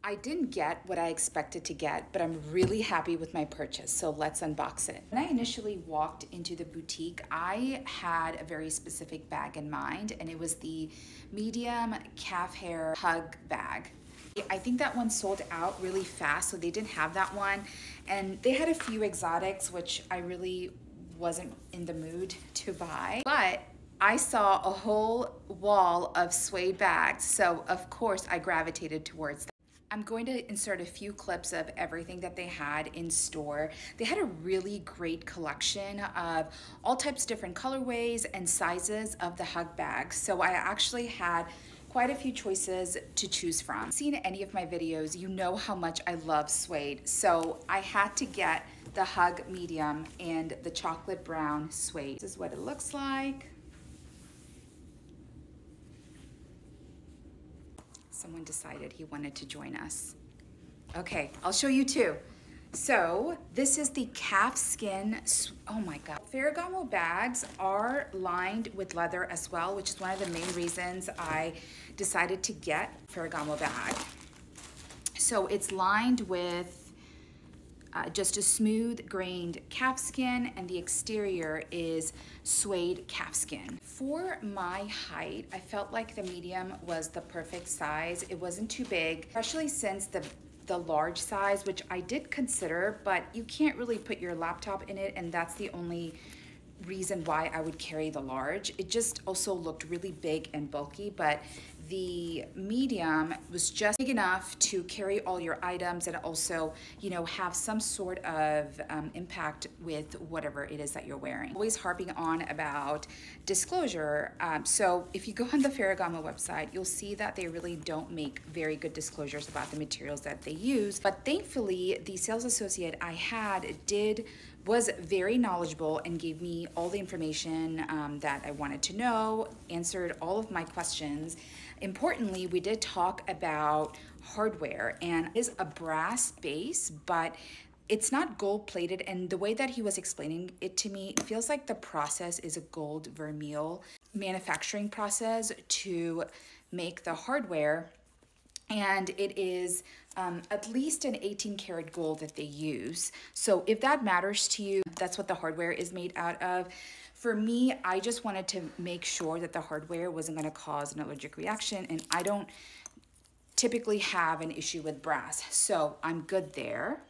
I didn't get what I expected to get, but I'm really happy with my purchase, so let's unbox it. When I initially walked into the boutique, I had a very specific bag in mind, and it was the medium calf hair hug bag. I think that one sold out really fast, so they didn't have that one. And they had a few exotics, which I really wasn't in the mood to buy. But I saw a whole wall of suede bags, so of course I gravitated towards them. I'm going to insert a few clips of everything that they had in store. They had a really great collection of all types of different colorways and sizes of the hug bags. So I actually had quite a few choices to choose from. If you've seen any of my videos, you know how much I love suede. So I had to get the hug medium and the chocolate brown suede. This is what it looks like. Someone decided he wanted to join us. Okay, I'll show you too. So this is the calf skin, oh my God. Ferragamo bags are lined with leather as well, which is one of the main reasons I decided to get Ferragamo bag. So it's lined with just a smooth grained calf skin, and the exterior is suede calf skin. For my height, I felt like the medium was the perfect size. It wasn't too big, especially since the large size, which I did consider, but you can't really put your laptop in it, and that's the only reason why I would carry the large. It just also looked really big and bulky, but the medium was just big enough to carry all your items and also, you know, have some sort of impact with whatever it is that you're wearing. Always harping on about disclosure. So if you go on the Ferragamo website, you'll see that they really don't make very good disclosures about the materials that they use. But thankfully, the sales associate I had was very knowledgeable and gave me all the information that I wanted to know, answered all of my questions. Importantly, we did talk about hardware, and it is a brass base, but it's not gold plated, and the way that he was explaining it to me, it feels like the process is a gold vermeil manufacturing process to make the hardware, and it is at least an 18 karat gold that they use. So if that matters to you, that's what the hardware is made out of. For me, I just wanted to make sure that the hardware wasn't gonna cause an allergic reaction, and I don't typically have an issue with brass, so I'm good there.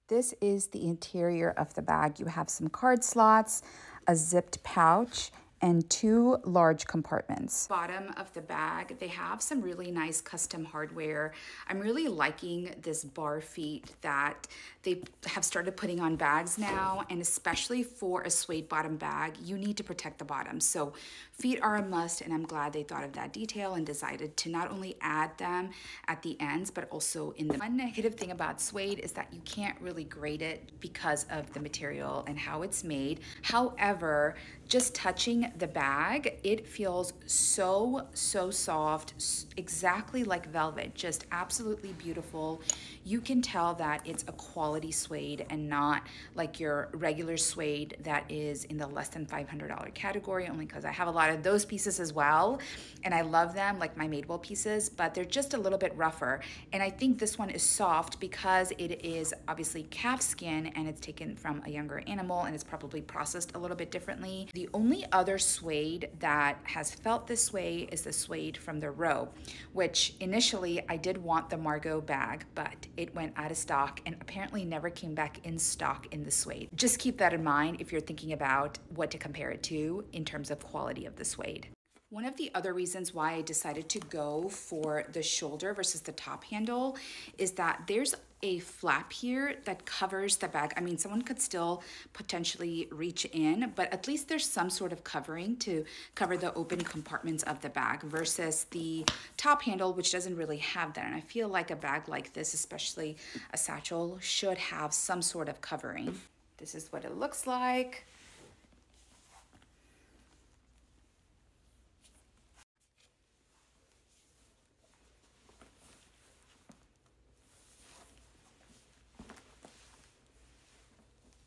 This is the interior of the bag. You have some card slots, a zipped pouch, and 2 large compartments. Bottom of the bag, they have some really nice custom hardware. I'm really liking this bar feet that they have started putting on bags now, and especially for a suede bottom bag, you need to protect the bottom. So feet are a must, and I'm glad they thought of that detail and decided to not only add them at the ends, but also in the. One negative thing about suede is that you can't really grade it because of the material and how it's made. However, just touching the bag, it feels so soft, exactly like velvet, just absolutely beautiful. You can tell that it's a quality suede and not like your regular suede that is in the less than $500 category, only because I have a lot of those pieces as well, and I love them, like my Madewell pieces, but they're just a little bit rougher. And I think this one is soft because it is obviously calf skin and it's taken from a younger animal, and it's probably processed a little bit differently. The only other suede that has felt this way is the suede from the row, which initially I did want the Margot bag, but it went out of stock and apparently never came back in stock in the suede. Just keep that in mind if you're thinking about what to compare it to in terms of quality of the suede. One of the other reasons why I decided to go for the shoulder versus the top handle is that there's a flap here that covers the bag. I mean, someone could still potentially reach in, but at least there's some sort of covering to cover the open compartments of the bag versus the top handle, which doesn't really have that. And I feel like a bag like this, especially a satchel, should have some sort of covering. This is what it looks like.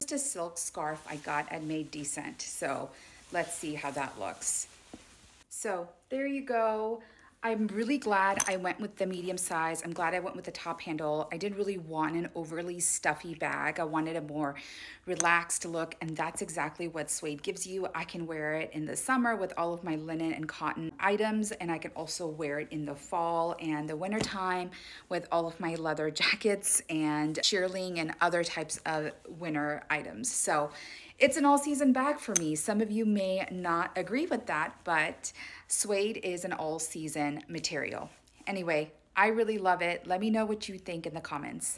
Just a silk scarf I got at Made Decent, so let's see how that looks. So there you go. I'm really glad I went with the medium size. I'm glad I went with the top handle. I didn't really want an overly stuffy bag. I wanted a more relaxed look, and that's exactly what suede gives you. I can wear it in the summer with all of my linen and cotton items, and I can also wear it in the fall and the winter time with all of my leather jackets and shearling and other types of winter items. So it's an all-season bag for me. Some of you may not agree with that, but suede is an all-season material. Anyway, I really love it. Let me know what you think in the comments.